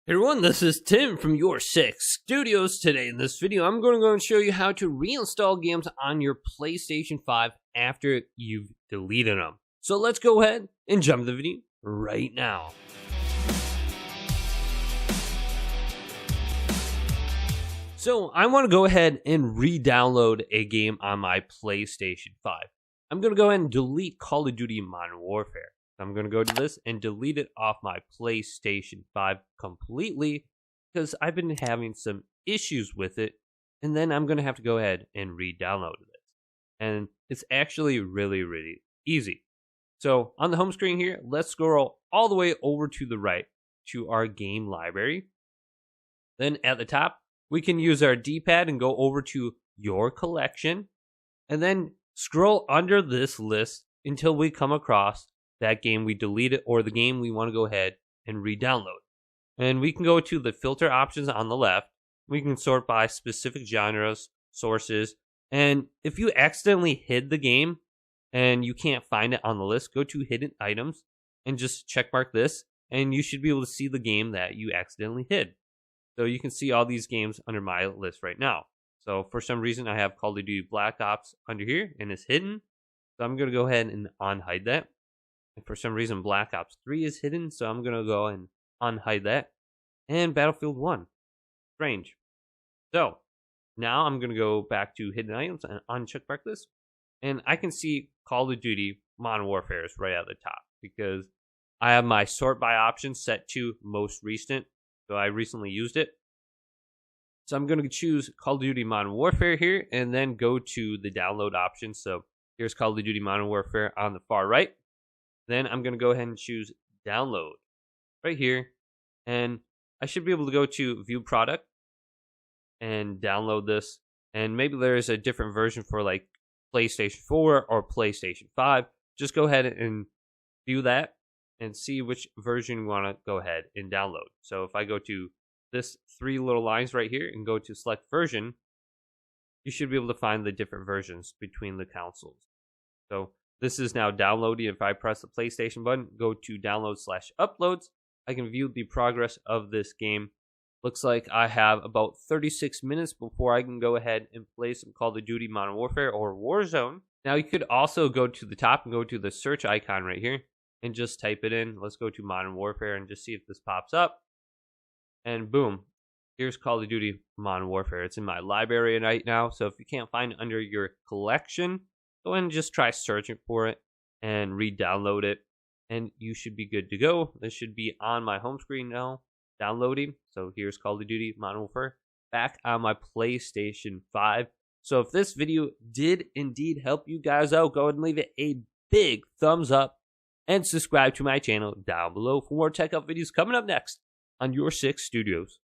Hey everyone, this is Tim from Your Six Studios. Today in this video, I'm going to go and show you how to reinstall games on your PlayStation 5 after you've deleted them. So let's go ahead and jump into the video right now. So I want to go ahead and re-download a game on my PlayStation 5. I'm going to go ahead and delete Call of Duty Modern Warfare. I'm going to go to this and delete it off my PlayStation 5 completely because I've been having some issues with it. And then I'm going to have to go ahead and re-download it. And it's actually really easy. So on the home screen here, let's scroll all the way over to the right to our game library. Then at the top, we can use our D-pad and go over to your collection. And then scroll under this list until we come across that game we deleted or the game we want to go ahead and re-download. And we can go to the filter options on the left. We can sort by specific genres, sources, and if you accidentally hid the game and you can't find it on the list, go to hidden items and just checkmark this and you should be able to see the game that you accidentally hid. So you can see all these games under my list right now. So for some reason I have Call of Duty Black Ops under here and it's hidden. So I'm going to go ahead and unhide that. And for some reason, Black Ops 3 is hidden, so I'm going to go and unhide that. And Battlefield 1. Strange. So, now I'm going to go back to Hidden Items and uncheckmark this. And I can see Call of Duty Modern Warfare is right at the top. Because I have my sort by option set to most recent. So I recently used it. So I'm going to choose Call of Duty Modern Warfare here. And then go to the download option. So here's Call of Duty Modern Warfare on the far right. Then I'm going to go ahead and choose download right here. And I should be able to go to view product and download this. And maybe there's a different version for like PlayStation 4 or PlayStation 5. Just go ahead and view that and see which version you want to go ahead and download. So if I go to this three little lines right here and go to select version, you should be able to find the different versions between the consoles. So this is now downloading. If I press the PlayStation button, go to download/uploads, I can view the progress of this game. Looks like I have about 36 minutes before I can go ahead and play some Call of Duty Modern Warfare or Warzone. Now you could also go to the top and go to the search icon right here and just type it in. Let's go to Modern Warfare and just see if this pops up. And boom, here's Call of Duty Modern Warfare. It's in my library right now, so if you can't find it under your collection, go ahead and just try searching for it and re-download it. And you should be good to go. This should be on my home screen now, downloading. So here's Call of Duty Modern Warfare back on my PlayStation 5. So if this video did indeed help you guys out, go ahead and leave it a big thumbs up. And subscribe to my channel down below for more tech up videos coming up next on Your Six Studios.